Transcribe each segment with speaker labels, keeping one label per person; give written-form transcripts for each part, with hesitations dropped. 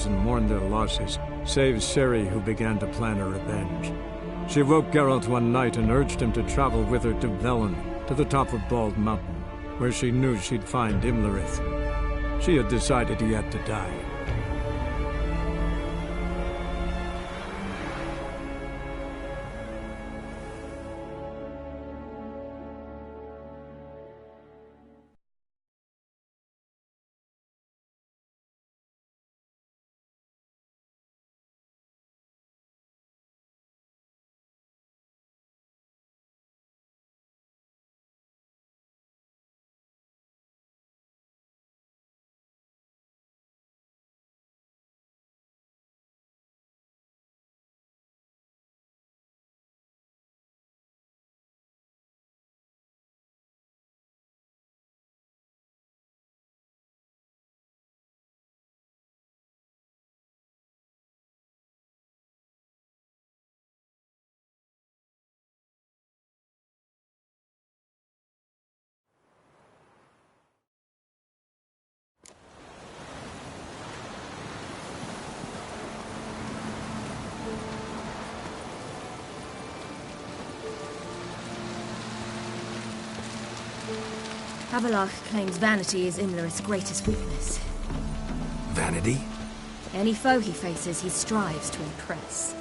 Speaker 1: friends and mourn their losses, save Ciri, who began to plan her revenge. She woke Geralt one night and urged him to travel with her to Velen, to the top of Bald Mountain, where she knew she'd find Imlerith. She had decided he had to die.
Speaker 2: Abelard claims vanity is Imlerith's greatest weakness.
Speaker 3: Vanity?
Speaker 2: Any foe he faces, he strives to impress.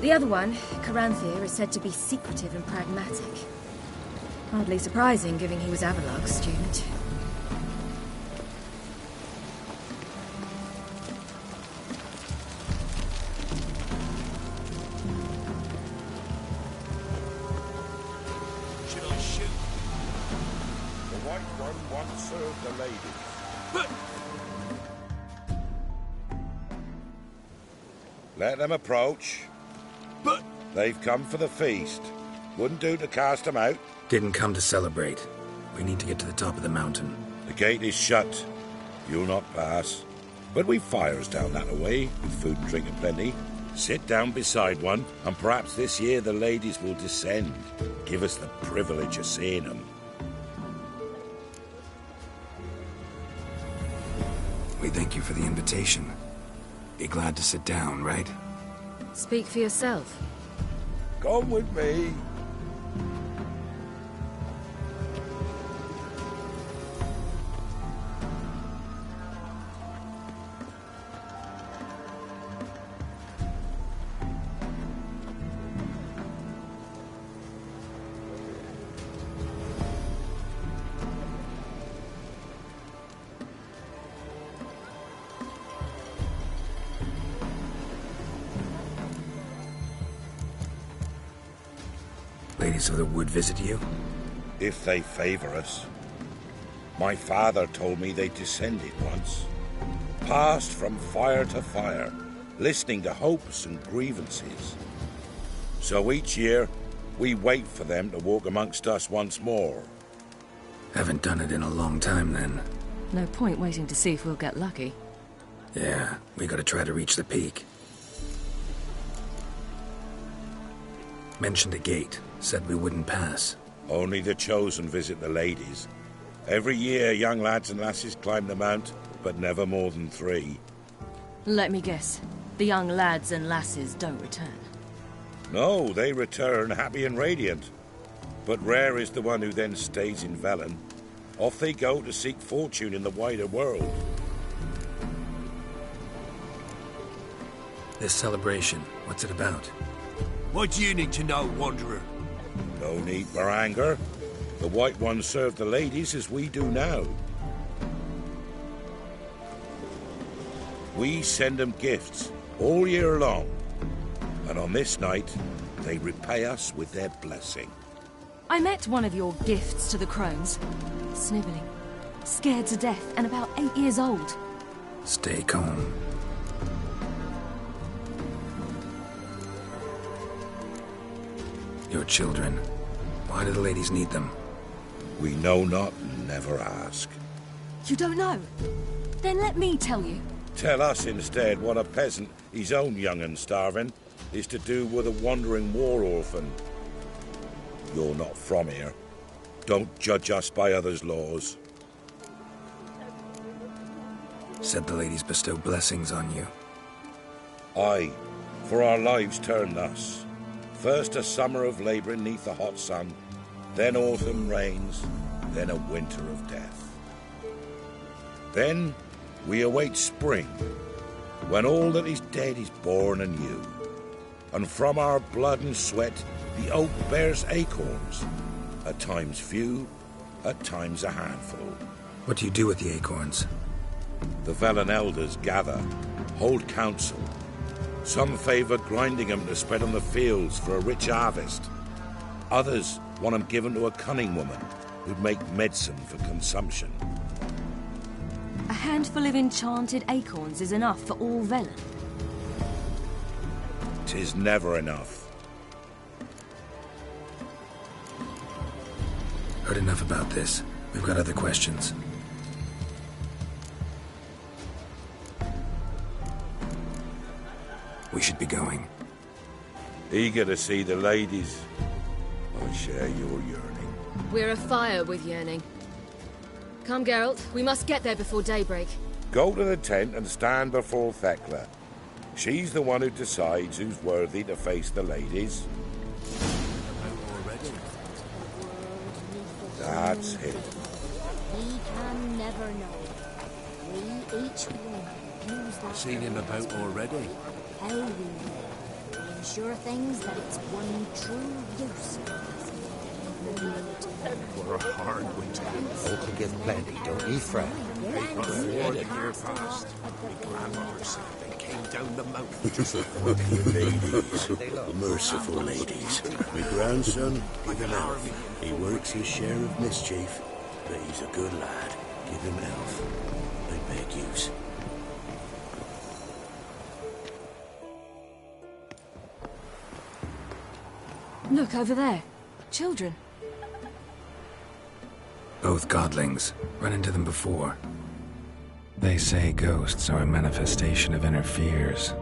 Speaker 2: The other one, Caranthir, is said to be secretive and pragmatic. Hardly surprising, given he was Abelard's student.
Speaker 4: Let them approach.
Speaker 5: But...
Speaker 4: They've come for the feast. Wouldn't do to cast them out.
Speaker 3: Didn't come to celebrate. We need to get to the top of the mountain.
Speaker 4: The gate is shut. You'll not pass. But we've fires down that way, with food and drink aplenty. Sit down beside one, and perhaps this year the ladies will descend. Give us the privilege of seeing them.
Speaker 3: We thank you for the invitation. Be glad to sit down, right?
Speaker 2: Speak for yourself.
Speaker 4: Come with me.
Speaker 3: Ladies of the Wood visit you?
Speaker 4: If they favor us. My father told me they descended once. Passed from fire to fire, listening to hopes and grievances. So each year, we wait for them to walk amongst us once more.
Speaker 3: Haven't done it in a long time, then.
Speaker 2: No point waiting to see if we'll get lucky.
Speaker 3: Yeah, we gotta try to reach the peak. Mentioned a gate. Said we wouldn't pass.
Speaker 4: Only the chosen visit the ladies. Every year, young lads and lasses climb the mount, but never more than 3.
Speaker 2: Let me guess. The young lads and lasses don't return.
Speaker 4: No, they return happy and radiant. But rare is the one who then stays in Velen. Off they go to seek fortune in the wider world.
Speaker 3: This celebration, what's it about?
Speaker 5: What do you need to know, Wanderer?
Speaker 4: No need for anger. The White Ones serve the ladies as we do now. We send them gifts all year long. And on this night, they repay us with their blessing.
Speaker 2: I met one of your gifts to the crones. Snivelling, scared to death, and about 8 years old.
Speaker 3: Stay calm. Your children. Why do the ladies need them?
Speaker 4: We know not and never ask.
Speaker 2: You don't know? Then let me tell you.
Speaker 4: Tell us instead what a peasant, his own young and starving, is to do with a wandering war orphan. You're not from here. Don't judge us by others' laws.
Speaker 3: Said the ladies bestow blessings on you.
Speaker 4: Aye, for our lives turn thus. First a summer of labouring neath the hot sun, then autumn rains, then a winter of death. Then we await spring, when all that is dead is born anew. And from our blood and sweat the oak bears acorns, at times few, at times a handful.
Speaker 3: What do you do with the acorns?
Speaker 4: The Velen elders gather, hold council. Some favour grinding them to spread on the fields for a rich harvest. Others want them given to a cunning woman who'd make medicine for consumption.
Speaker 2: A handful of enchanted acorns is enough for all Velen.
Speaker 4: 'Tis never enough.
Speaker 3: Heard enough about this. We've got other questions. We should be going.
Speaker 4: Eager to see the ladies. I share your yearning.
Speaker 2: We're afire with yearning. Come, Geralt. We must get there before daybreak.
Speaker 4: Go to the tent and stand before Thekla. She's the one who decides who's worthy to face the ladies. That's it.
Speaker 6: He can never know. We each one use that.
Speaker 5: Seen him about already.
Speaker 6: How we will. We ensure things that it's one true use.
Speaker 5: For a hard winter.
Speaker 7: Folk will give plenty, don't ye fret.
Speaker 5: One year past, my grandmother said they came down the mountain just
Speaker 8: Ladies, merciful ladies. My grandson, give him elf. He works his share of mischief, but he's a good lad. Give him elf. I beg yous.
Speaker 2: Look over there. Children.
Speaker 3: Both godlings. Run into them before. They say ghosts are a manifestation of inner fears.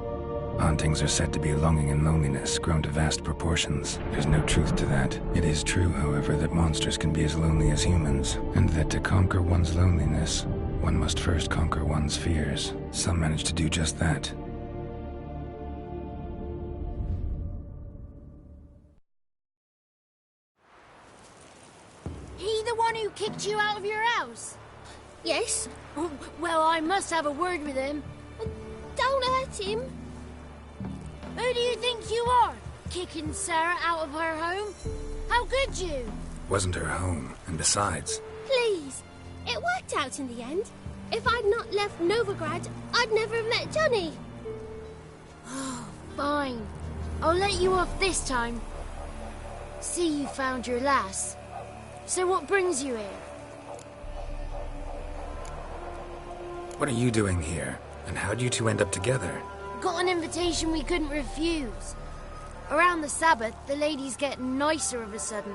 Speaker 3: Hauntings are said to be longing and loneliness grown to vast proportions. There's no truth to that. It is true, however, that monsters can be as lonely as humans, and that to conquer one's loneliness, one must first conquer one's fears. Some manage to do just that.
Speaker 6: He the one who kicked you out of your house? Yes. Oh, well, I must have a word with him. Don't hurt him. Who do you think you are? Kicking Sarah out of her home? How could you?
Speaker 3: Wasn't her home, and besides...
Speaker 9: Please. It worked out in the end. If I'd not left Novigrad, I'd never have met Johnny.
Speaker 6: Oh, fine. I'll let you off this time. See, you found your lass. So what brings you here?
Speaker 3: What are you doing here? And how'd you two end up together?
Speaker 6: Got an invitation we couldn't refuse. Around the Sabbath, the ladies get nicer of a sudden.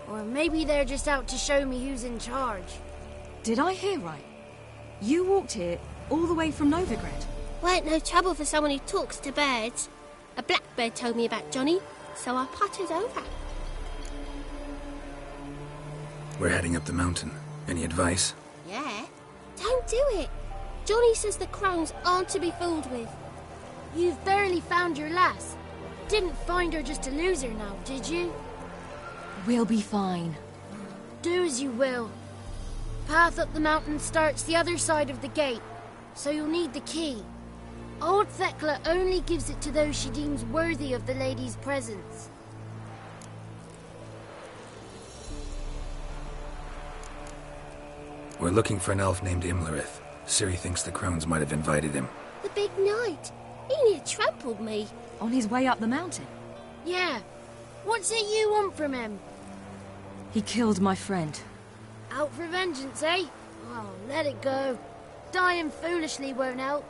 Speaker 6: Or maybe they're just out to show me who's in charge.
Speaker 2: Did I hear right? You walked here all the way from Novigrad?
Speaker 9: Weren't no trouble for someone who talks to birds. A blackbird told me about Johnny, so I pottered over.
Speaker 3: We're heading up the mountain. Any advice?
Speaker 9: Yeah? Don't do it. Johnny says the crones aren't to be fooled with.
Speaker 6: You've barely found your lass. Didn't find her just to lose her now, did you?
Speaker 2: We'll be fine.
Speaker 6: Do as you will. Path up the mountain starts the other side of the gate, so you'll need the key. Old Thekla only gives it to those she deems worthy of the lady's presence.
Speaker 3: We're looking for an elf named Imlerith. Ciri thinks the crones might have invited him.
Speaker 9: The big knight. He near trampled me.
Speaker 2: On his way up the mountain?
Speaker 6: Yeah. What's it you want from him?
Speaker 2: He killed my friend.
Speaker 6: Out for vengeance, eh? Oh, let it go. Dying foolishly won't help.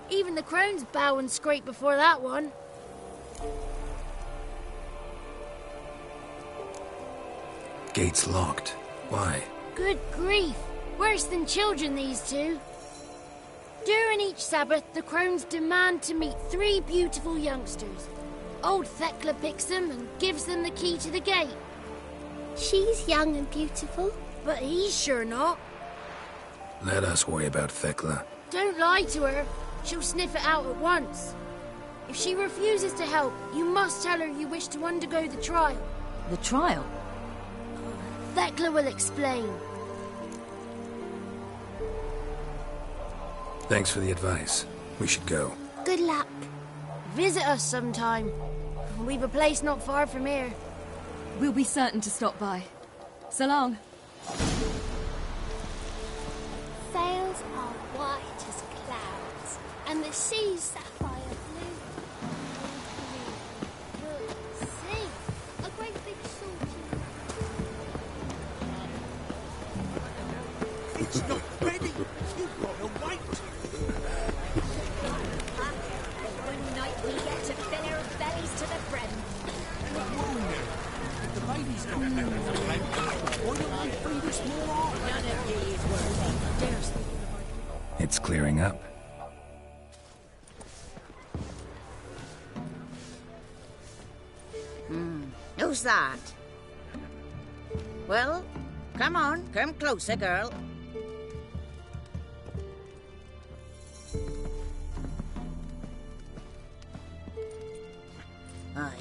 Speaker 6: Even the crones bow and scrape before that one.
Speaker 3: Gate's locked. Why?
Speaker 6: Good grief. Worse than children, these two. During each Sabbath, the crones demand to meet 3 beautiful youngsters. Old Thekla picks them and gives them the key to the gate.
Speaker 9: She's young and beautiful.
Speaker 6: But he's sure not.
Speaker 3: Let us worry about Thekla.
Speaker 6: Don't lie to her. She'll sniff it out at once. If she refuses to help, you must tell her you wish to undergo the trial.
Speaker 2: The trial?
Speaker 6: Thekla will explain.
Speaker 3: Thanks for the advice. We should go.
Speaker 6: Good luck. Visit us sometime. We've a place not far from here.
Speaker 2: We'll be certain to stop by. So long.
Speaker 9: Sails are white as clouds, and the sea's sapphire blue. The sea, a great big salty.
Speaker 5: It's not ready. You've got to wait.
Speaker 10: One night we get to fill our bellies to the brim.
Speaker 5: The lady's got to have the blame. Why don't I feed us more?
Speaker 10: None of ye is worth it. Dare speak of the
Speaker 3: It's clearing up.
Speaker 10: Who's that? Well, come on, come closer, girl. Aye.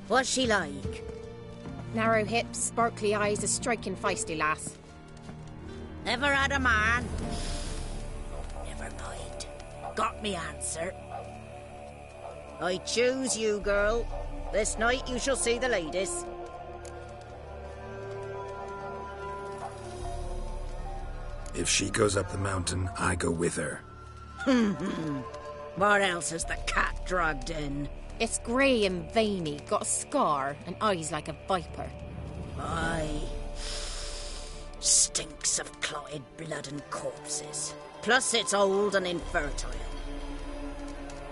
Speaker 10: What's she like?
Speaker 11: Narrow hips, sparkly eyes, a striking feisty lass.
Speaker 10: Never had a man? Never mind. Got me answer. I choose you, girl. This night you shall see the ladies.
Speaker 3: If she goes up the mountain, I go with her.
Speaker 10: What else has the cat dragged in?
Speaker 11: It's grey and veiny, got a scar, and eyes like a viper.
Speaker 10: Aye. Stinks of clotted blood and corpses. Plus it's old and infertile.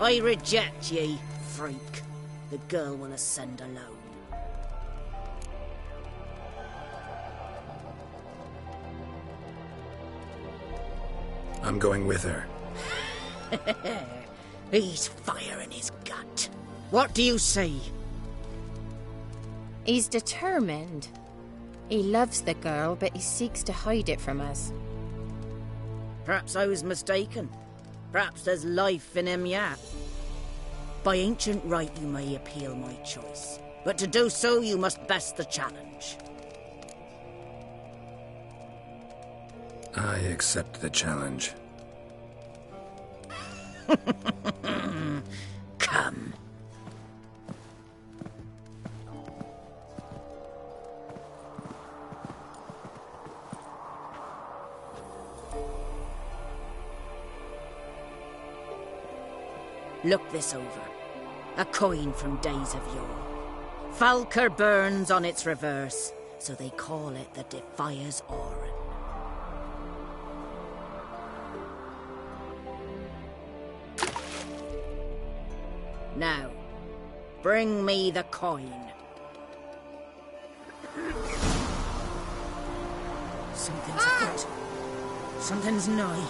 Speaker 10: I reject ye, freak. The girl will ascend alone.
Speaker 3: I'm going with her.
Speaker 10: He's fire in his gut. What do you say?
Speaker 11: He's determined. He loves the girl, but he seeks to hide it from us.
Speaker 10: Perhaps I was mistaken. Perhaps there's life in him yet. By ancient right you may appeal my choice, but to do so you must best the challenge.
Speaker 3: I accept the challenge.
Speaker 10: Come. Look this over. A coin from days of yore. Falker burns on its reverse, so they call it the Defier's Oran. Now, bring me the coin. Something's afoot. Something's nigh.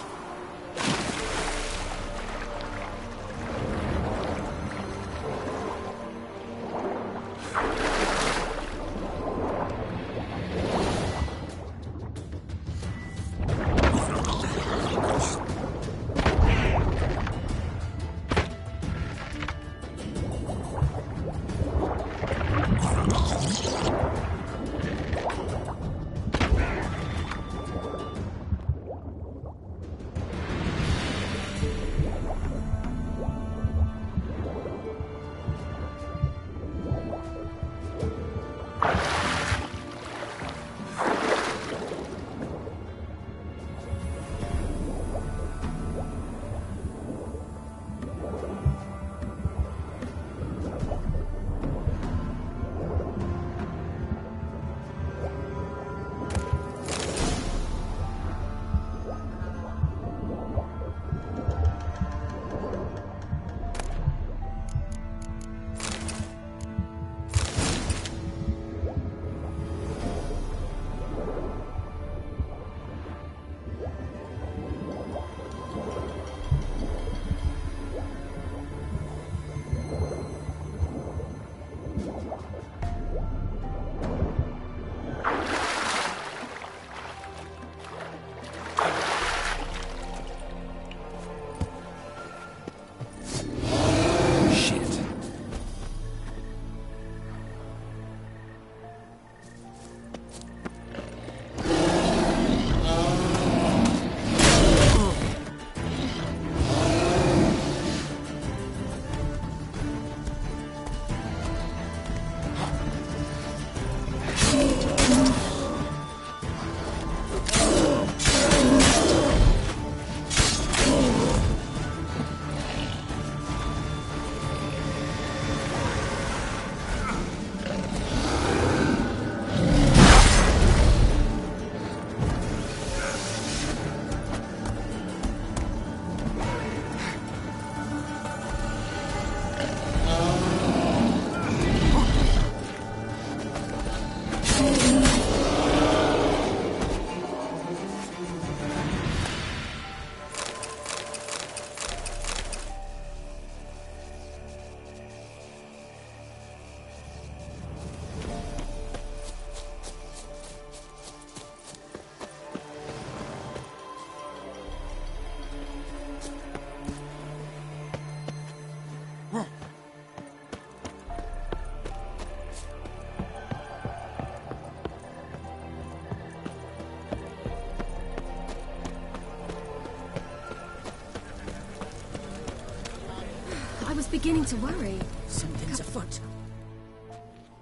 Speaker 2: was beginning to worry.
Speaker 10: Something's afoot.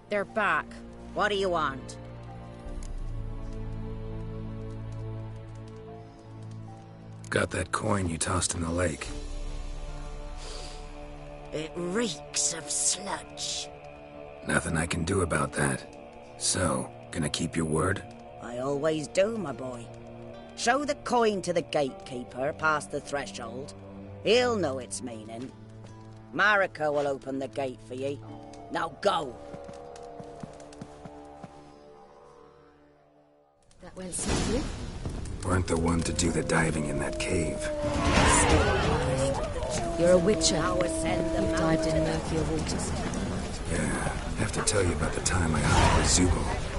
Speaker 10: They're back. What do you want?
Speaker 3: Got that coin you tossed in the lake.
Speaker 10: It reeks of sludge.
Speaker 3: Nothing I can do about that. So, gonna keep your word?
Speaker 10: I always do, my boy. Show the coin to the gatekeeper past the threshold. He'll know its meaning. Marika will open the gate for ye. Now go!
Speaker 2: That went smoothly.
Speaker 3: Weren't the one to do the diving in that cave.
Speaker 2: You're a witcher.
Speaker 10: You've
Speaker 2: dived in murkier waters.
Speaker 3: Yeah, have to tell you about the time I hunted a Zoogle.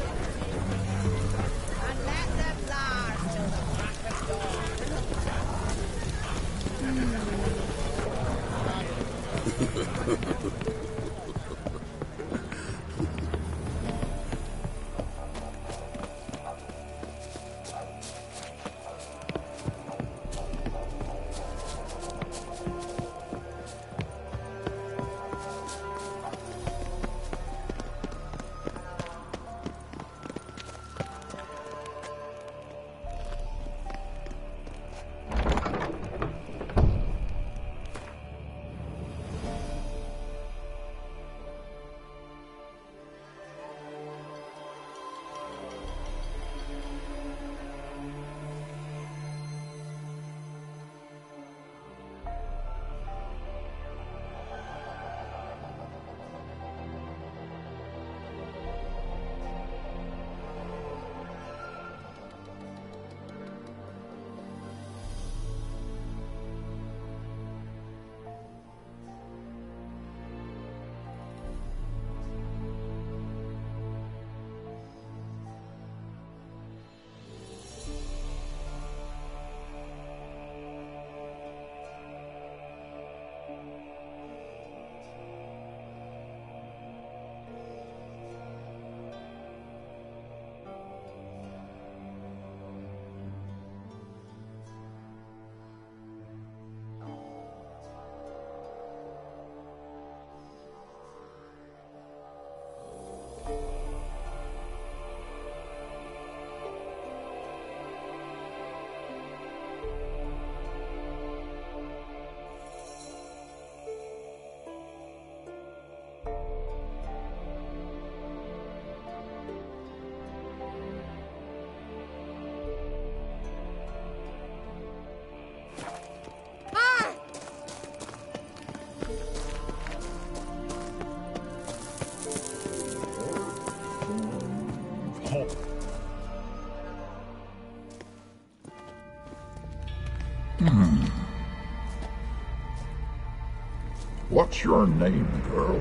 Speaker 12: What's your name, girl?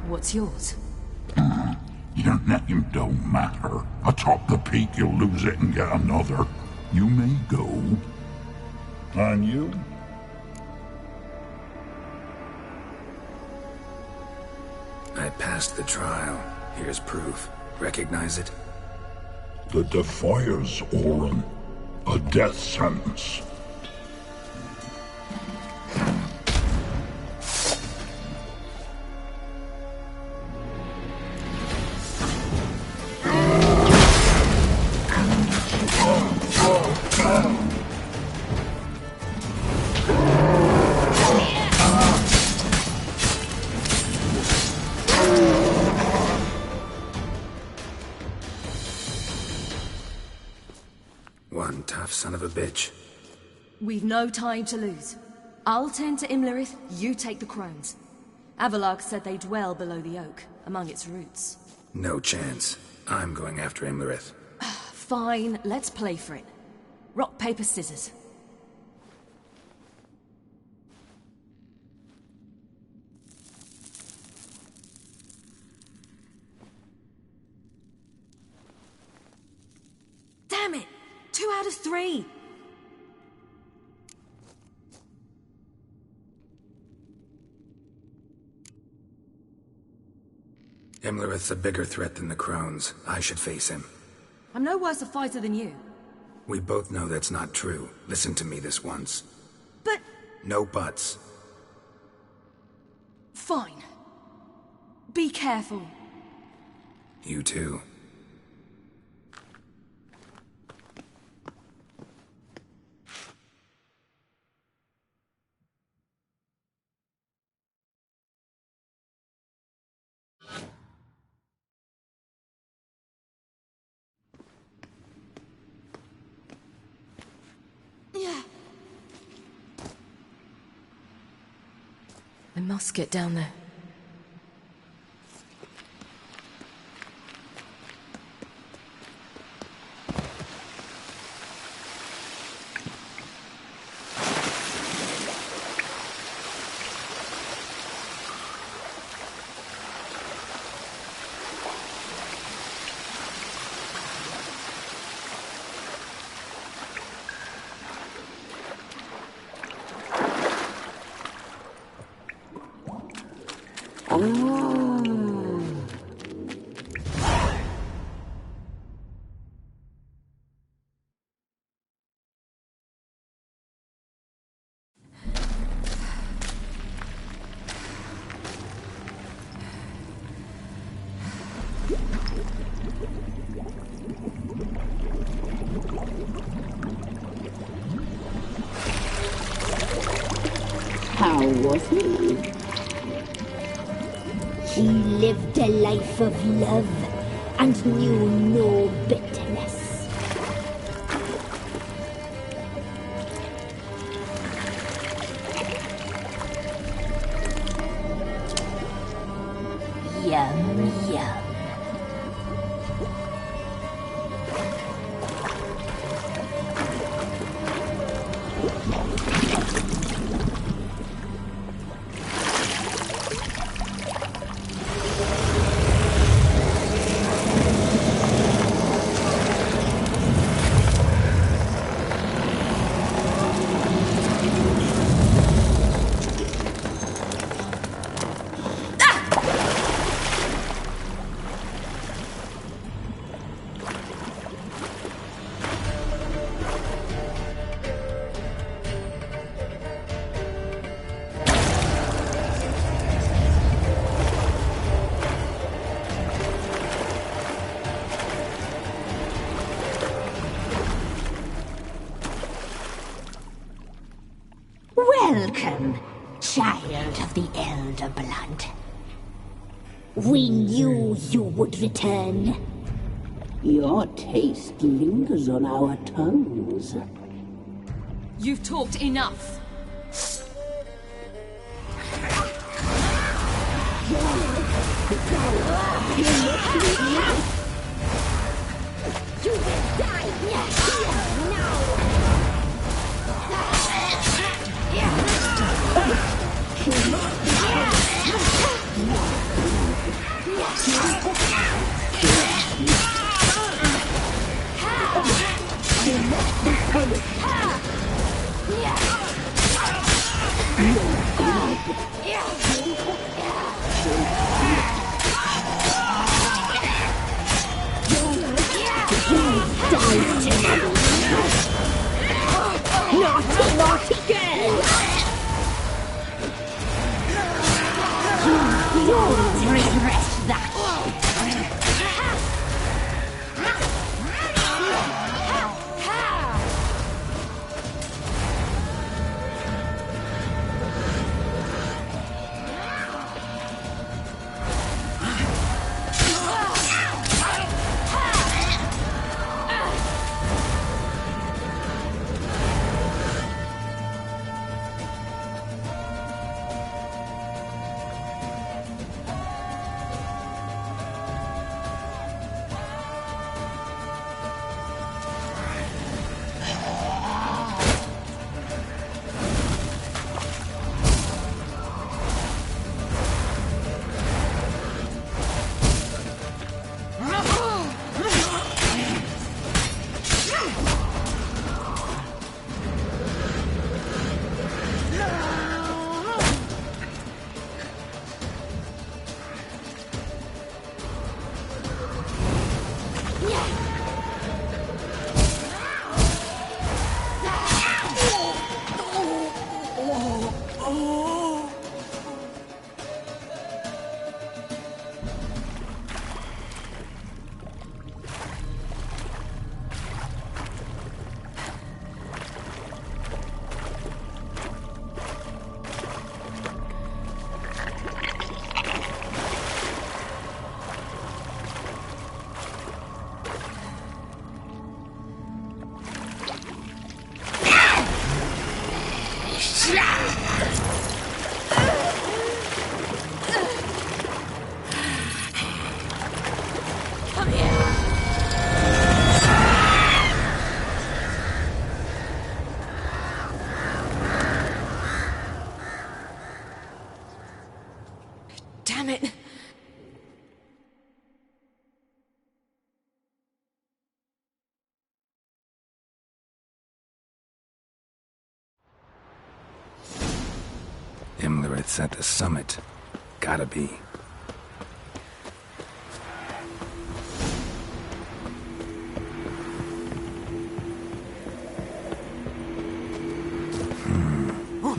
Speaker 2: What's yours?
Speaker 12: Your name don't matter. Atop the peak, you'll lose it and get another. You may go. And you?
Speaker 3: I passed the trial. Here's proof. Recognize it?
Speaker 12: The Defier's Orin. A death sentence.
Speaker 3: One tough son of a bitch.
Speaker 2: We've no time to lose. I'll tend to Imlerith, you take the crones. Avalok said they dwell below the oak, among its roots.
Speaker 3: No chance. I'm going after Imlerith.
Speaker 2: Fine, let's play for it. Rock, paper, scissors. Damn it! 2 out of 3!
Speaker 3: Imlerith's a bigger threat than the crones. I should face him.
Speaker 2: I'm no worse a fighter than you.
Speaker 3: We both know that's not true. Listen to me this once.
Speaker 2: But...
Speaker 3: No buts.
Speaker 13: Fine. Be careful.
Speaker 3: You too.
Speaker 2: I must get down there.
Speaker 14: How was he? He lived a life of love and knew no bitterness. Yum, yum. Welcome, child of the Elder Blood. We knew you would return.
Speaker 15: Your taste lingers on our tongues.
Speaker 13: You've talked enough.
Speaker 14: You will die here now. Naughty, naughty girl! You don't regret that!
Speaker 2: Damn it.
Speaker 3: Imlerit's at the summit. Gotta be.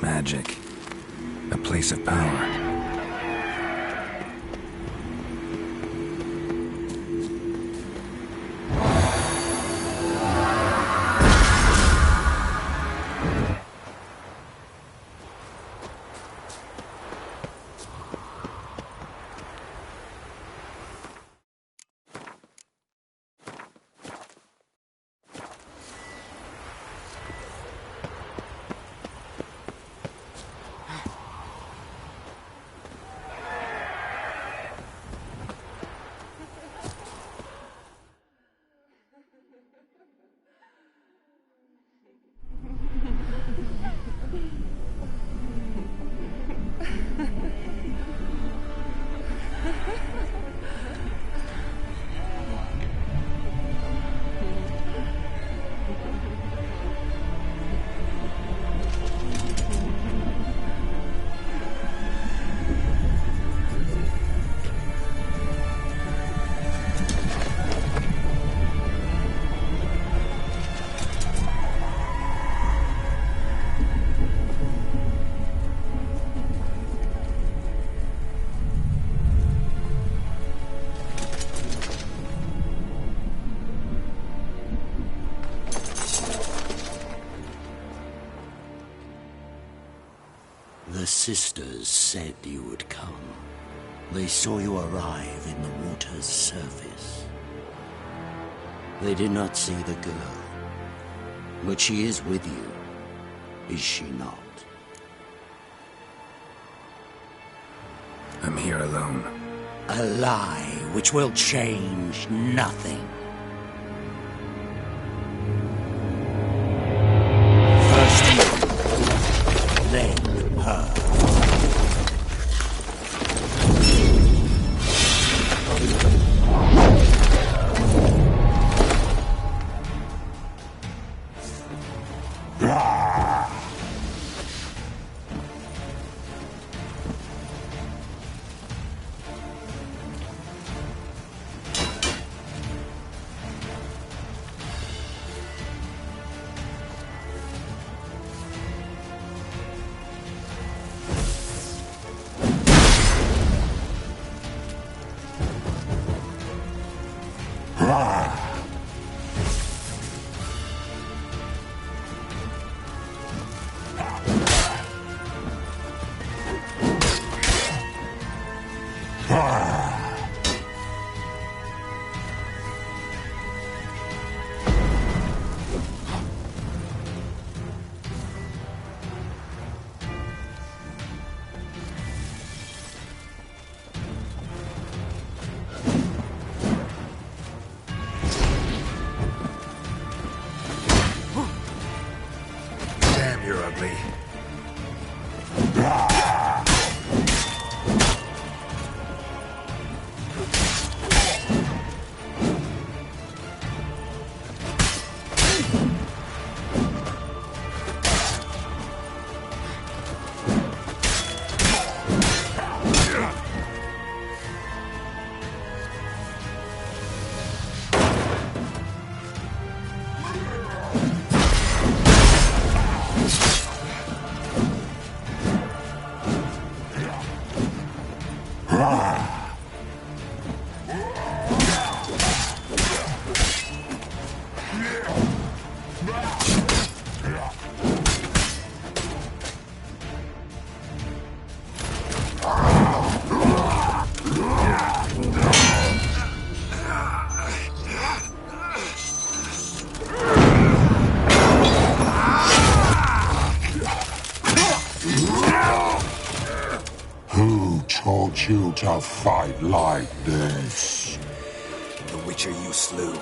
Speaker 3: Magic. A place of power.
Speaker 8: The sisters said you would come. They saw you arrive in the water's surface. They did not see the girl. But she is with you, is she not?
Speaker 3: I'm here alone.
Speaker 8: A lie which will change nothing. First you, then her.
Speaker 3: You're ugly.
Speaker 12: Who taught you to fight like this?
Speaker 5: The Witcher you slew.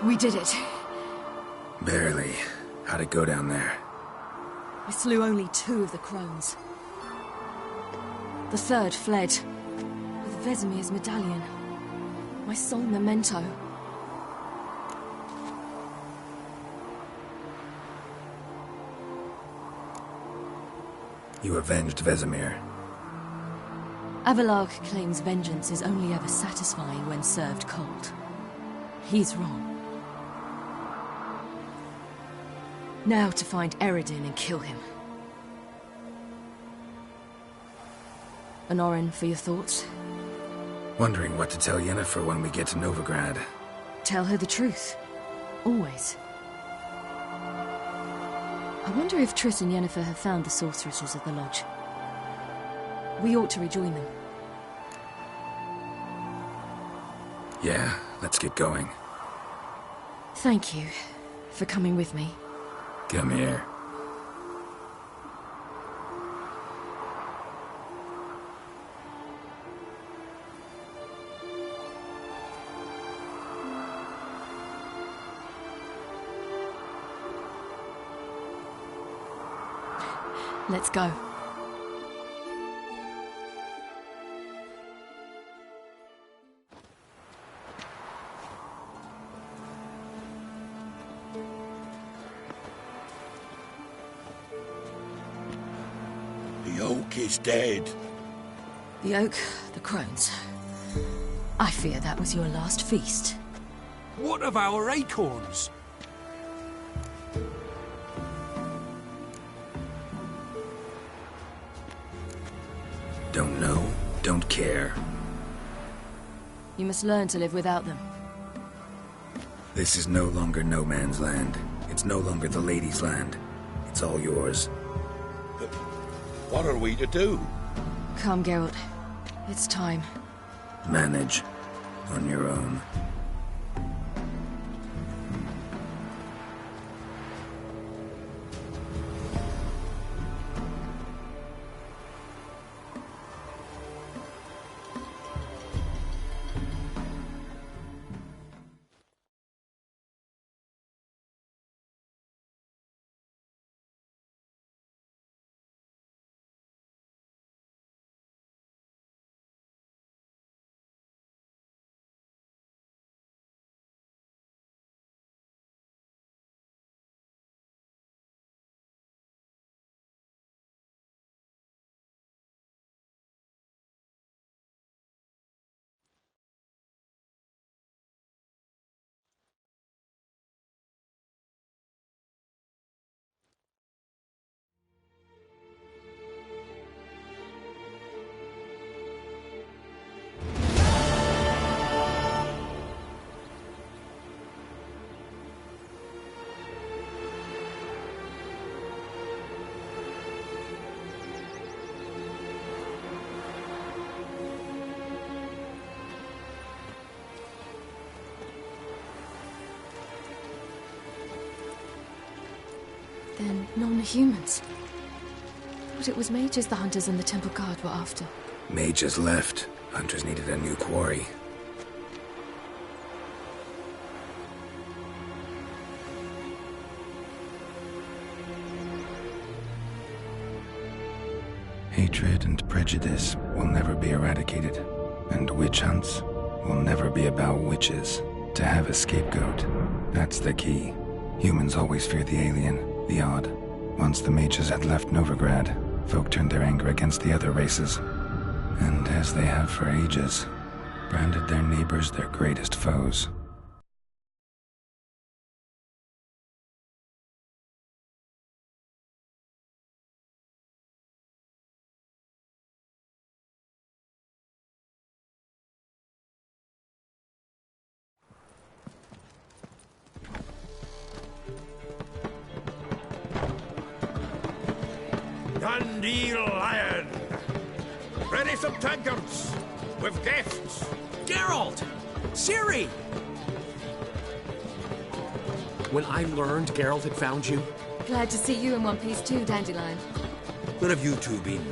Speaker 2: We did it.
Speaker 3: Barely. How'd it go down there?
Speaker 2: I slew only 2 of the crones. The 3rd fled, with Vesemir's medallion. My sole memento.
Speaker 3: You avenged Vesemir.
Speaker 2: Avelarg claims vengeance is only ever satisfying when served cold. He's wrong. Now to find Eredin and kill him. Honorin, for your thoughts?
Speaker 3: Wondering what to tell Yennefer when we get to Novigrad.
Speaker 2: Tell her the truth. Always. I wonder if Triss and Yennefer have found the sorceresses of the Lodge. We ought to rejoin them.
Speaker 3: Yeah, let's get going.
Speaker 2: Thank you for coming with me.
Speaker 3: Come here.
Speaker 2: Let's go.
Speaker 4: The oak is dead.
Speaker 2: The oak, the crones. I fear that was your last feast.
Speaker 5: What of our acorns?
Speaker 3: Don't know, don't care.
Speaker 2: You must learn to live without them.
Speaker 3: This is no longer no man's land. It's no longer the lady's land. It's all yours.
Speaker 4: But what are we to do?
Speaker 2: Come, Geralt. It's time.
Speaker 3: Manage. On your own.
Speaker 2: Then non-humans. Thought it was mages the hunters and the temple guard were after.
Speaker 3: Mages left. Hunters needed a new quarry. Hatred and prejudice will never be eradicated, and witch hunts will never be about witches. To have a scapegoat, that's the key. Humans always fear the alien, the odd. Once the mages had left Novigrad, folk turned their anger against the other races. And as they have for ages, branded their neighbors their greatest foes.
Speaker 5: Dundee Lion! Ready some tankards! With guests! Geralt! Ciri! When I learned Geralt had found you...
Speaker 2: Glad to see you in one piece too, Dandelion.
Speaker 5: Where have you two been?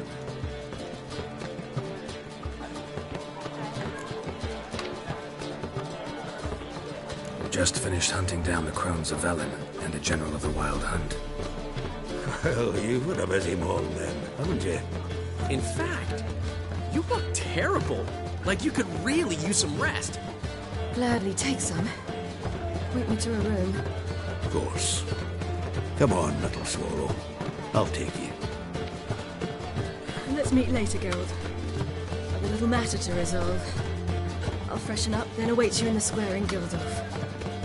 Speaker 3: Just finished hunting down the crones of Velen and a general of the Wild Hunt.
Speaker 8: Well, you've had a busy morning then, haven't you?
Speaker 16: In fact, you look terrible. Like you could really use some rest.
Speaker 2: Gladly take some. Point me to a room.
Speaker 8: Of course. Come on, little swallow. I'll take you.
Speaker 2: Let's meet later, Geralt. I've a little matter to resolve. I'll freshen up, then await you in the square in Gildorf.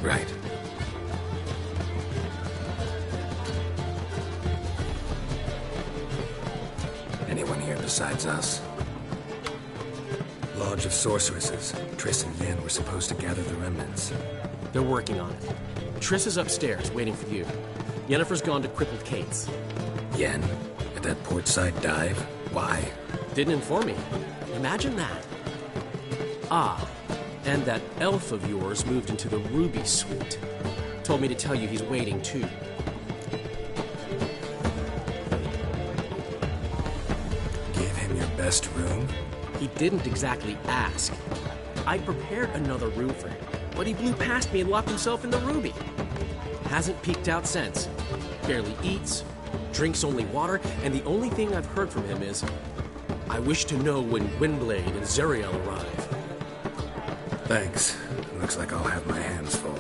Speaker 3: Right. Anyone here besides us? Lodge of Sorceresses. Triss and Yen were supposed to gather the remnants.
Speaker 16: They're working on it. Triss is upstairs, waiting for you. Yennefer's gone to Crippled Kate's.
Speaker 3: Yen? At that portside dive? Why?
Speaker 16: Didn't inform me. Imagine that. Ah, and that elf of yours moved into the Ruby Suite. Told me to tell you he's waiting, too.
Speaker 3: Gave him your best room?
Speaker 16: He didn't exactly ask. I prepared another room for him, but he blew past me and locked himself in the Ruby. Hasn't peeked out since. Barely eats, drinks only water, and the only thing I've heard from him is, I wish to know when Windblade and Zeriel arrive.
Speaker 3: Thanks. Looks like I'll have my hands full.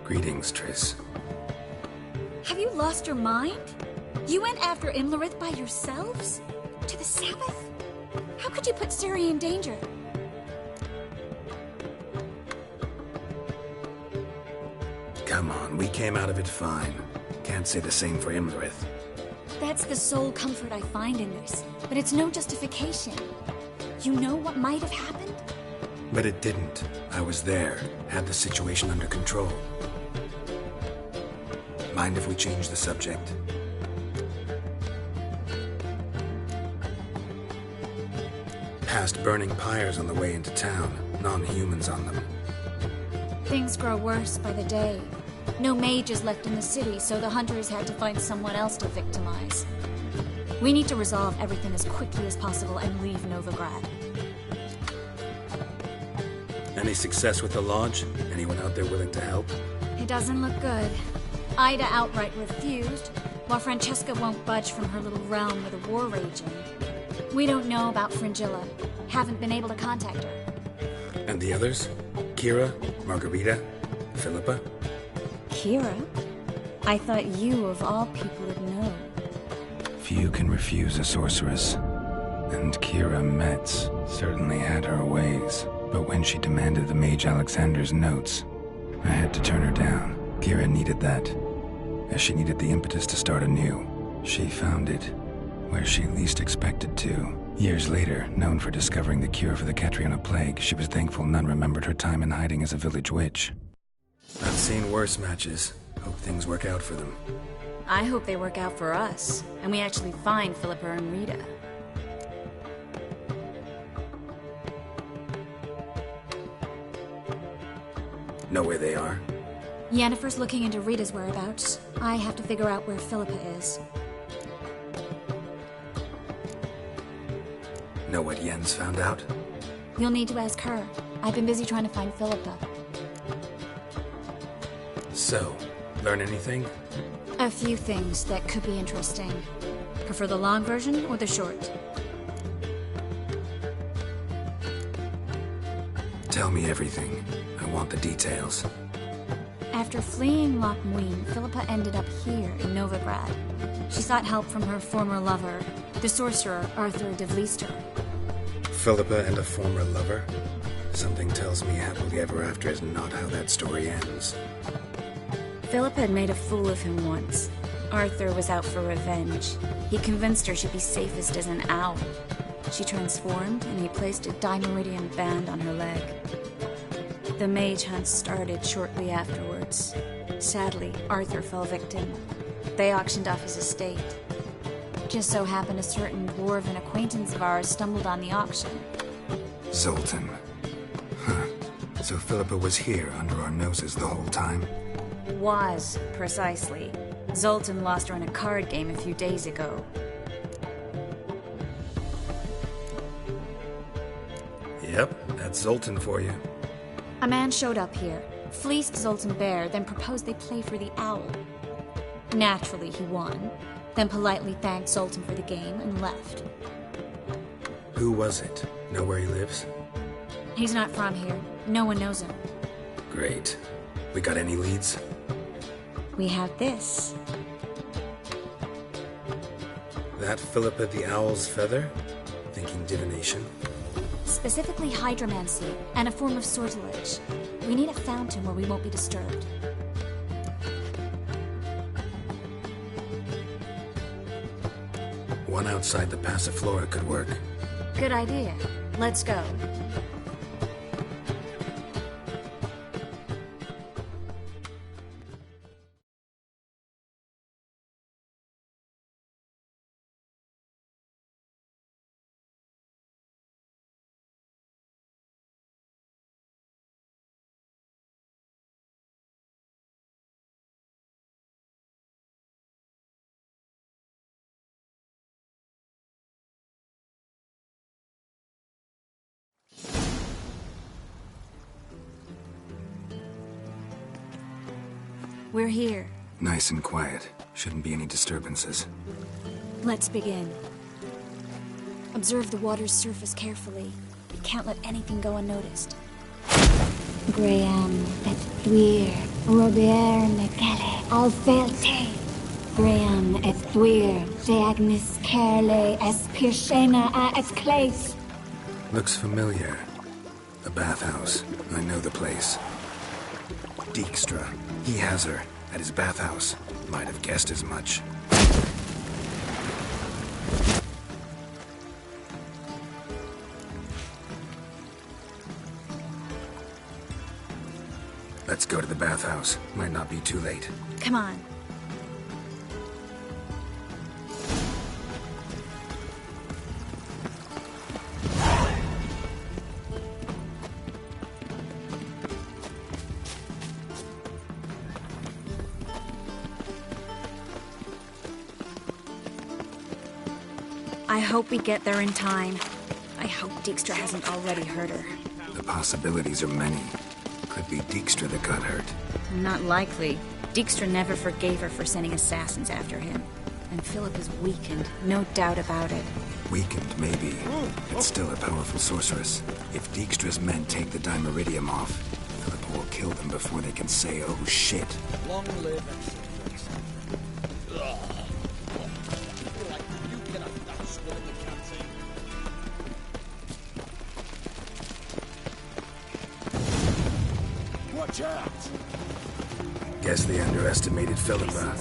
Speaker 3: Greetings, Triss.
Speaker 17: Have you lost your mind? You went after Imlerith by yourselves? To the Sabbath? How could you put Ciri in danger?
Speaker 3: Come on, we came out of it fine. Can't say the same for Imlerith.
Speaker 17: That's the sole comfort I find in this, but it's no justification. You know what might have happened?
Speaker 3: But it didn't. I was there, had the situation under control. Mind if we change the subject? Past burning pyres on the way into town, non-humans on them.
Speaker 17: Things grow worse by the day. No mages left in the city, so the hunters had to find someone else to victimize. We need to resolve everything as quickly as possible and leave Novigrad.
Speaker 3: Any success with the lodge? Anyone out there willing to help?
Speaker 17: It doesn't look good. Ida outright refused, while Francesca won't budge from her little realm with a war raging. We don't know about Fringilla. Haven't been able to contact her.
Speaker 3: And the others? Kira? Margarita? Philippa?
Speaker 17: Kira? I thought you, of all people, would know.
Speaker 3: Few can refuse a sorceress. And Kira Metz certainly had her ways. But when she demanded the Mage Alexander's notes, I had to turn her down. Kira needed that, as she needed the impetus to start anew. She found it where she least expected to. Years later, known for discovering the cure for the Catriona plague, she was thankful none remembered her time in hiding as a village witch. I've seen worse matches. Hope things work out for them.
Speaker 17: I hope they work out for us, and we actually find Philippa and Rita.
Speaker 3: Know where they are?
Speaker 17: Yennefer's looking into Rita's whereabouts. I have to figure out where Philippa is.
Speaker 3: Know what Yen's found out?
Speaker 17: You'll need to ask her. I've been busy trying to find Philippa.
Speaker 3: So, learn anything?
Speaker 17: A few things that could be interesting. Prefer the long version or the short?
Speaker 3: Tell me everything. I want the details.
Speaker 17: After fleeing Loch Muin, Philippa ended up here in Novigrad. She sought help from her former lover, the sorcerer Arthur de Vlister.
Speaker 3: Philippa and a former lover? Something tells me happily ever after is not how that story ends.
Speaker 17: Philippa had made a fool of him once. Arthur was out for revenge. He convinced her she'd be safest as an owl. She transformed, and he placed a Dimeridian band on her leg. The mage hunt started shortly afterwards. Sadly, Arthur fell victim. They auctioned off his estate. Just so happened a certain dwarven acquaintance of ours stumbled on the auction.
Speaker 3: Zoltan. Huh. So Philippa was here under our noses the whole time?
Speaker 17: Was, precisely. Zoltan lost her in a card game a few days ago.
Speaker 3: Yep, that's Zoltan for you.
Speaker 17: A man showed up here, fleeced Zoltan bare, then proposed they play for the owl. Naturally, he won, then politely thanked Zoltan for the game and left.
Speaker 3: Who was it? Know where he lives?
Speaker 17: He's not from here. No one knows him.
Speaker 3: Great. We got any leads?
Speaker 17: We have this.
Speaker 3: That Philippa the Owl's feather? Thinking divination?
Speaker 17: Specifically hydromancy, and a form of sortilege. We need a fountain where we won't be disturbed.
Speaker 3: One outside the Passiflora could work.
Speaker 17: Good idea. Let's go. We're here.
Speaker 3: Nice and quiet. Shouldn't be any disturbances.
Speaker 17: Let's begin. Observe the water's surface carefully. We can't let anything go unnoticed.
Speaker 14: Graham, et thuir, Robert Megale, Alfelte. Graham, et thuir, Deagnis Kerle, es Pirshena a es Clace.
Speaker 3: Looks familiar. The bathhouse. I know the place. Dijkstra. He has her at his bathhouse. Might have guessed as much. Let's go to the bathhouse. Might not be too late.
Speaker 17: Come on. I hope we get there in time. I hope Dijkstra hasn't already hurt her.
Speaker 3: The possibilities are many. Could be Dijkstra that got hurt.
Speaker 17: Not likely. Dijkstra never forgave her for sending assassins after him. And Philip is weakened, no doubt about it.
Speaker 3: Weakened, maybe, but still a powerful sorceress. If Dijkstra's men take the Dimeridium off, Philippa will kill them before they can say, oh shit.
Speaker 18: Long live Watch out!
Speaker 3: Guess they underestimated Philippa.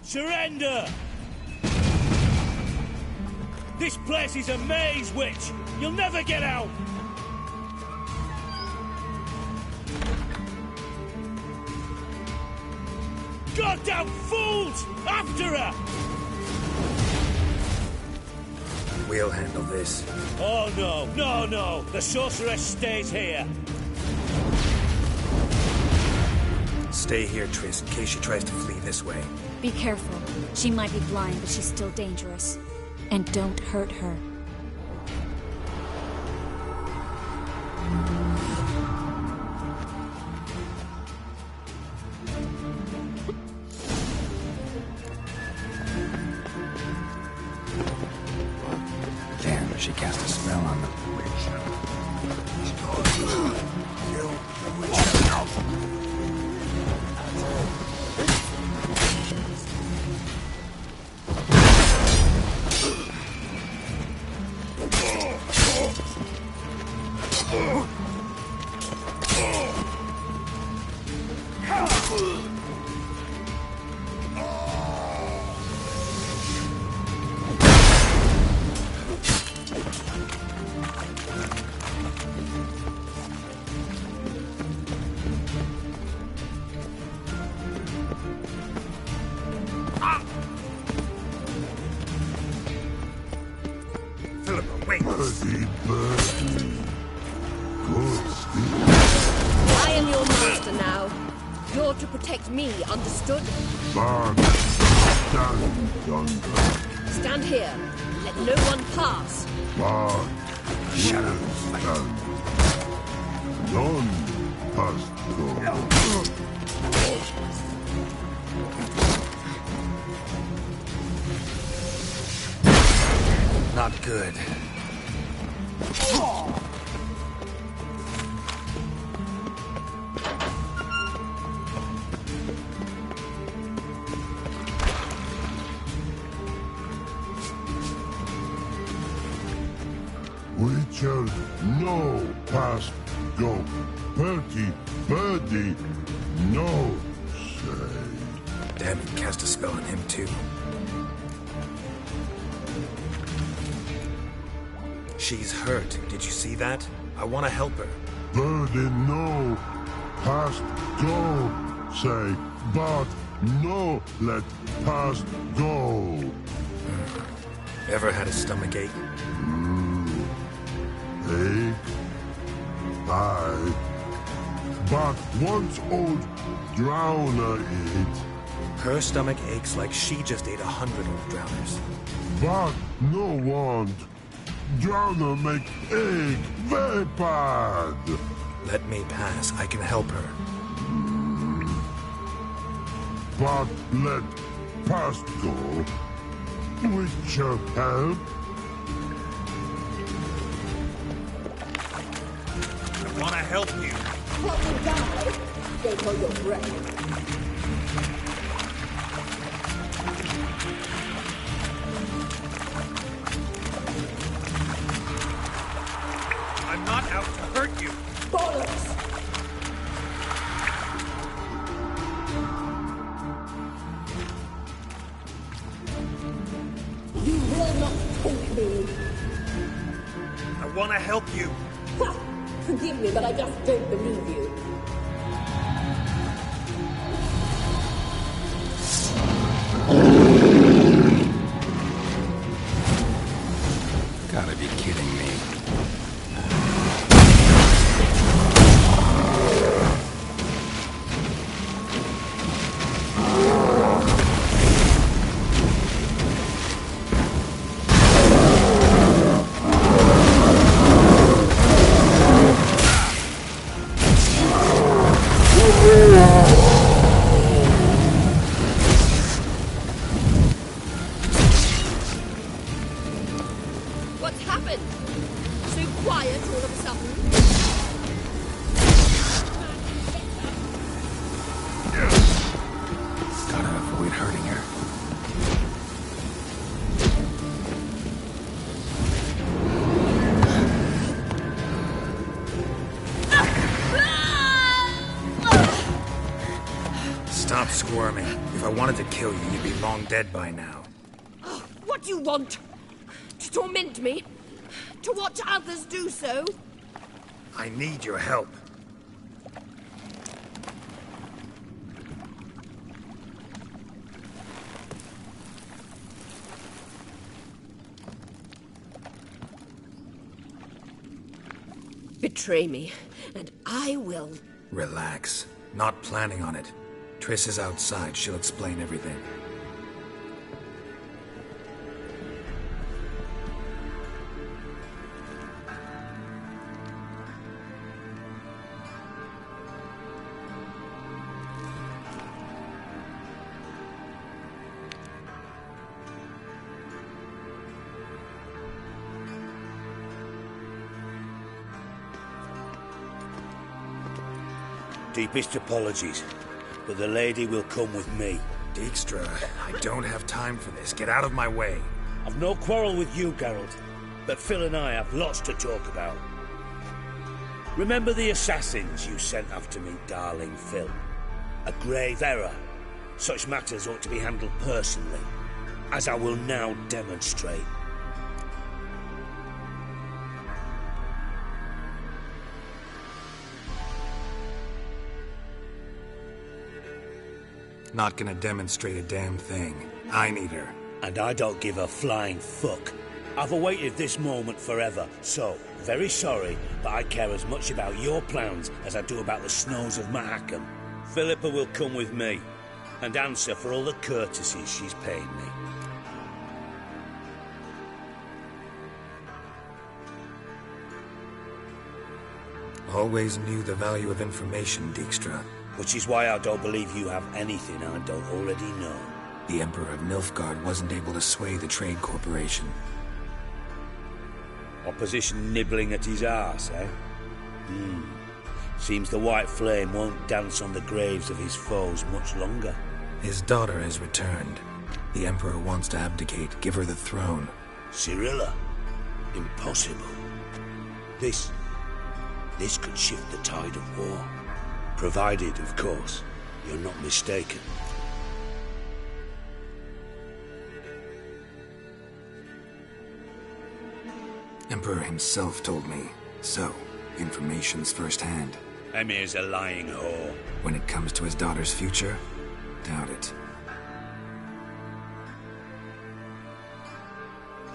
Speaker 19: Surrender! This place is a maze, witch! You'll never get out! Goddamn fools! After her!
Speaker 3: We'll handle this.
Speaker 19: Oh no, no, no! The sorceress stays here!
Speaker 3: Stay here, Triss, in case she tries to flee this way.
Speaker 17: Be careful. She might be blind, but she's still dangerous. And don't hurt her.
Speaker 3: fell on the
Speaker 18: I am your master now. You're to protect me, understood? Stand here. Let no one pass.
Speaker 12: Shut up. None must go.
Speaker 3: Not good.
Speaker 12: We shall no past go. Birdie, no say.
Speaker 3: Damn, he cast a spell on him too. She's hurt. Did you see that? I want to help her.
Speaker 12: Birdie, no past go say, but no let past go.
Speaker 3: Ever had a stomach ache?
Speaker 12: Ache? Aye. But once old drowner eat.
Speaker 3: Her stomach aches like she just ate 100 old drowners.
Speaker 12: But no want. Drowner make egg very bad.
Speaker 3: Let me pass. I can help her.
Speaker 12: But let past go. With your help.
Speaker 3: I want to help you.
Speaker 18: What will die? Don't hold your breath.
Speaker 3: I'm not out to hurt you.
Speaker 18: Bollocks! You will not take me.
Speaker 3: I want to help you.
Speaker 18: Ha! Forgive me, but I just don't believe you.
Speaker 3: Gotta be kidding me.
Speaker 18: What's happened? So quiet all of a sudden?
Speaker 3: Gotta avoid hurting her. Stop squirming. If I wanted to kill you, you'd be long dead by now.
Speaker 18: What do you want? To torment me? To watch others do so?
Speaker 3: I need your help.
Speaker 18: Betray me, and I will.
Speaker 3: Relax. Not planning on it. Triss is outside. She'll explain everything.
Speaker 19: Deepest apologies, but the lady will come with me.
Speaker 3: Dijkstra, I don't have time for this. Get out of my way.
Speaker 19: I've no quarrel with you, Geralt, but Phil and I have lots to talk about. Remember the assassins you sent after me, darling Phil? A grave error. Such matters ought to be handled personally, as I will now demonstrate.
Speaker 3: Not gonna demonstrate a damn thing. I need her.
Speaker 19: And I don't give a flying fuck. I've awaited this moment forever, so, very sorry, but I care as much about your plans as I do about the snows of Mahakam. Philippa will come with me, and answer for all the courtesies she's paid me.
Speaker 3: Always knew the value of information, Dijkstra.
Speaker 19: Which is why I don't believe you have anything I don't already know.
Speaker 3: The Emperor of Nilfgaard wasn't able to sway the Trade Corporation.
Speaker 19: Opposition nibbling at his arse, eh? Seems the White Flame won't dance on the graves of his foes much longer.
Speaker 3: His daughter has returned. The Emperor wants to abdicate, give her the throne.
Speaker 19: Cirilla? Impossible. This could shift the tide of war. Provided, of course, you're not mistaken.
Speaker 3: Emperor himself told me. So, information's firsthand.
Speaker 19: Emir's a lying whore.
Speaker 3: When it comes to his daughter's future, doubt it.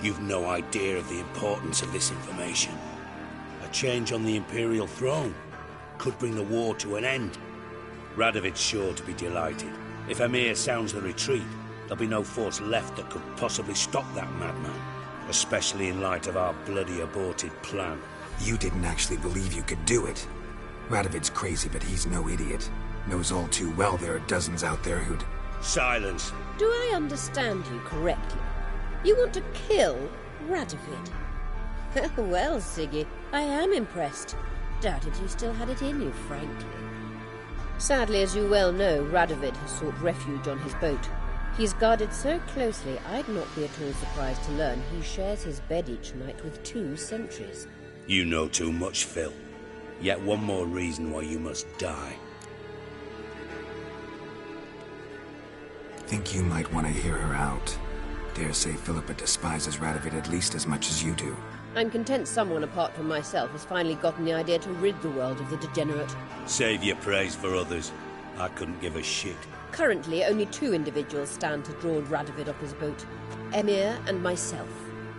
Speaker 19: You've no idea of the importance of this information. A change on the Imperial throne could bring the war to an end. Radovid's sure to be delighted. If Emir sounds the retreat, there'll be no force left that could possibly stop that madman. Especially in light of our bloody aborted plan.
Speaker 3: You didn't actually believe you could do it. Radovid's crazy, but he's no idiot. Knows all too well there are dozens out there who'd...
Speaker 19: Silence.
Speaker 20: Do I understand you correctly? You want to kill Radovid? Well, Siggy, I am impressed. Doubted you still had it in you, frankly. Sadly, as you well know, Radovid has sought refuge on his boat. He's guarded so closely, I'd not be at all surprised to learn he shares his bed each night with 2 sentries.
Speaker 19: You know too much, Phil. Yet one more reason why you must die.
Speaker 3: Think you might want to hear her out. Dare say Philippa despises Radovid at least as much as you do.
Speaker 20: I'm content someone apart from myself has finally gotten the idea to rid the world of the degenerate.
Speaker 19: Save your praise for others. I couldn't give a shit.
Speaker 20: Currently, only 2 individuals stand to draw Radovid off his boat. Emir and myself.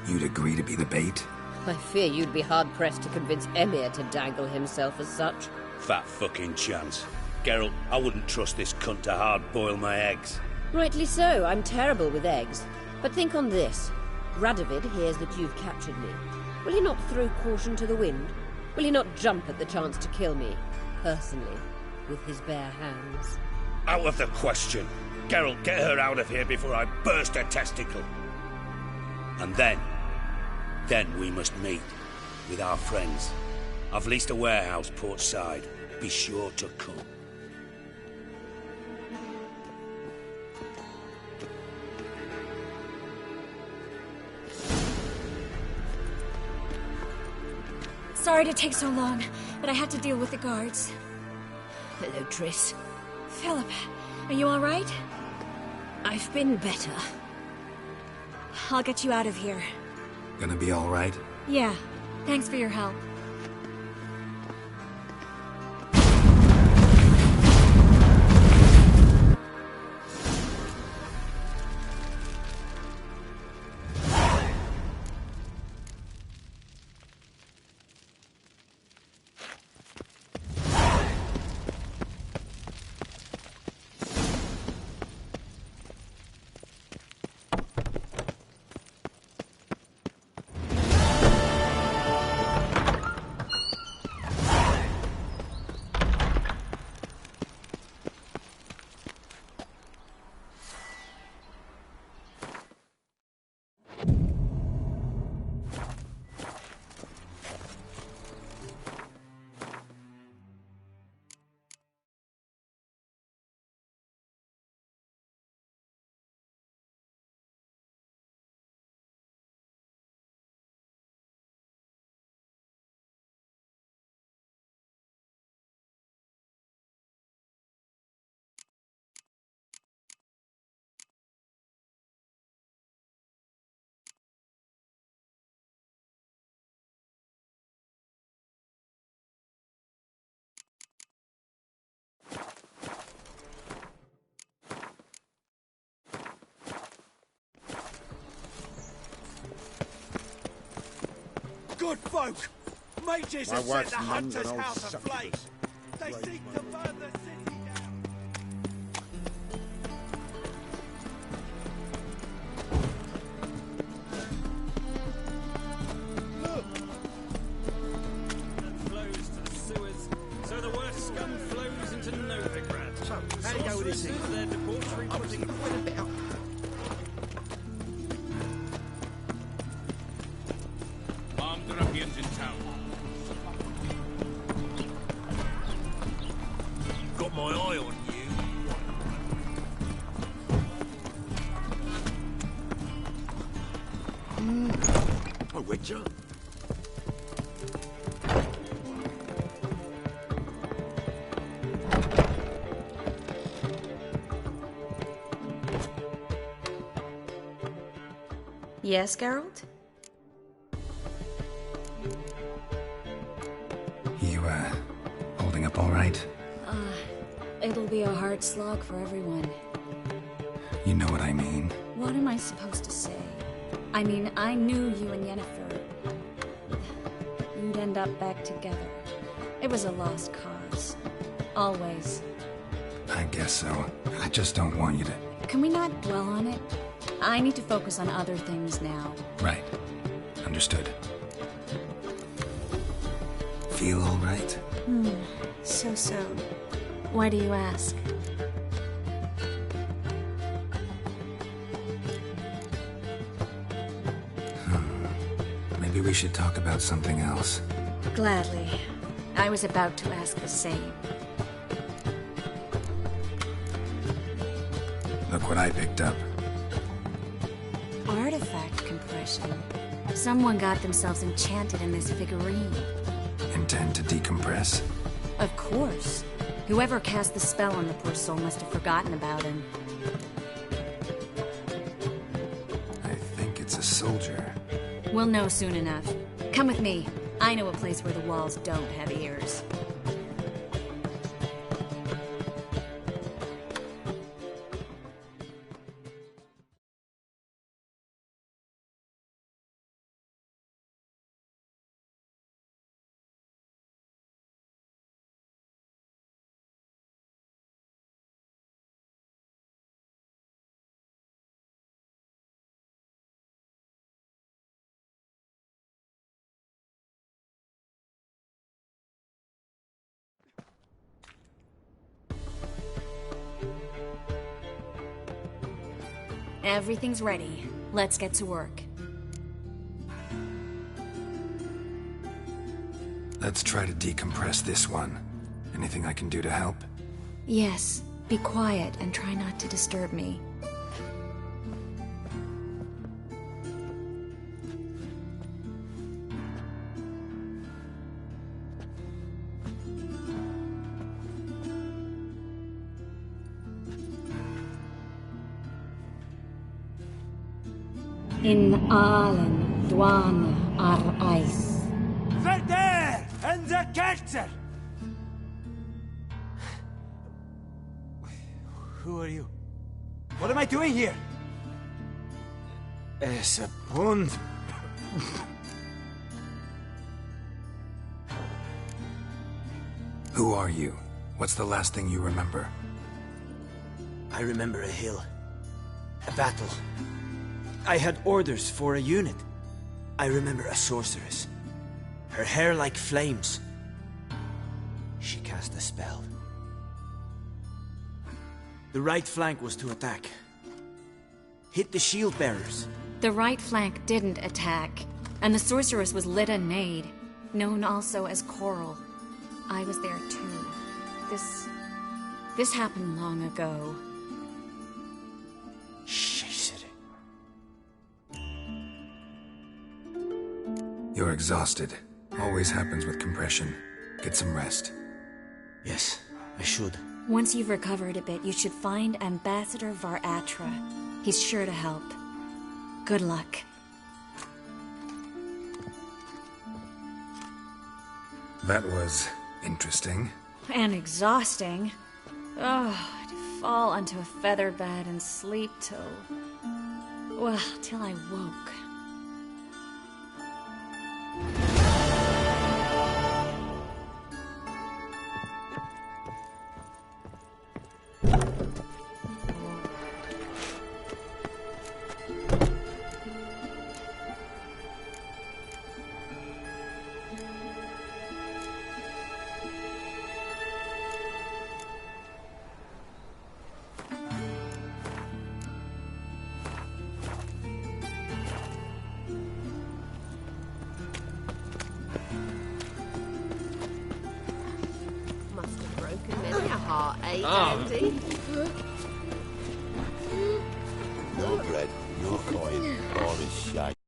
Speaker 3: You'd agree to be the bait?
Speaker 20: I fear you'd be hard-pressed to convince Emir to dangle himself as such.
Speaker 19: Fat fucking chance. Geralt, I wouldn't trust this cunt to hard-boil my eggs.
Speaker 20: Rightly so, I'm terrible with eggs. But think on this. Radovid hears that you've captured me. Will he not throw caution to the wind? Will he not jump at the chance to kill me, personally, with his bare hands?
Speaker 19: Out of the question. Geralt, get her out of here before I burst her testicle. And then we must meet with our friends. I've leased a warehouse port side. Be sure to come.
Speaker 17: Sorry to take so long, but I had to deal with the guards.
Speaker 20: Hello, Triss.
Speaker 17: Philip, are you all right?
Speaker 20: I've been better.
Speaker 17: I'll get you out of here.
Speaker 3: Gonna be all right?
Speaker 17: Yeah. Thanks for your help.
Speaker 5: good folk. Mages
Speaker 8: My
Speaker 5: have set
Speaker 8: wife's
Speaker 5: the
Speaker 8: mum's
Speaker 5: hunter's
Speaker 8: an old
Speaker 5: house aflame.
Speaker 8: succubus.
Speaker 5: They seek to burn the city down.
Speaker 21: Flows to the sewers, so the worst scum flows into Novigrad. So, how do you go with this thing? Their debauchery putting quite a bit up.
Speaker 5: Armed ruffians in town. Got my eye on you. Oh, Witcher.
Speaker 2: Yes, Geralt?
Speaker 3: You, holding up all right?
Speaker 17: It'll be a hard slog for everyone.
Speaker 3: You know what I mean.
Speaker 17: What am I supposed to say? I mean, I knew you and Yennefer. You'd end up back together. It was a lost cause. Always.
Speaker 3: I guess so. I just don't want you to...
Speaker 17: Can we not dwell on it? I need to focus on other things now.
Speaker 3: Right. Understood. Feel all right?
Speaker 17: So. Why do you ask?
Speaker 3: Maybe we should talk about something else.
Speaker 17: Gladly. I was about to ask the same.
Speaker 3: Look what I picked up.
Speaker 17: Artifact compression. Someone got themselves enchanted in this figurine.
Speaker 3: Intend to decompress?
Speaker 17: Of course. Whoever cast the spell on the poor soul must have forgotten about him.
Speaker 3: I think it's a soldier.
Speaker 17: We'll know soon enough. Come with me. I know a place where the walls don't have ears. Everything's ready. Let's get to work.
Speaker 3: Let's try to decompress this one. Anything I can do to help?
Speaker 17: Yes. Be quiet and try not to disturb me. In allen dwane ar eis.
Speaker 5: Verder and the Kerzer! Who are you? What am I doing here? Es a pond.
Speaker 3: Who are you? What's the last thing you remember?
Speaker 22: I remember a hill. A battle. I had orders for a unit. I remember a sorceress. Her hair like flames. She cast a spell. The right flank was to attack. Hit the shield bearers.
Speaker 17: The right flank didn't attack, and the sorceress was Lita Nade, known also as Coral. I was there too. This happened long ago.
Speaker 3: You're exhausted. Always happens with compression. Get some rest.
Speaker 22: Yes, I should.
Speaker 17: Once you've recovered a bit, you should find Ambassador Varatra. He's sure to help. Good luck.
Speaker 3: That was interesting.
Speaker 17: And exhausting. Oh, to fall onto a feather bed and sleep till... well, till I woke.
Speaker 8: No bread, no coin, all is shite.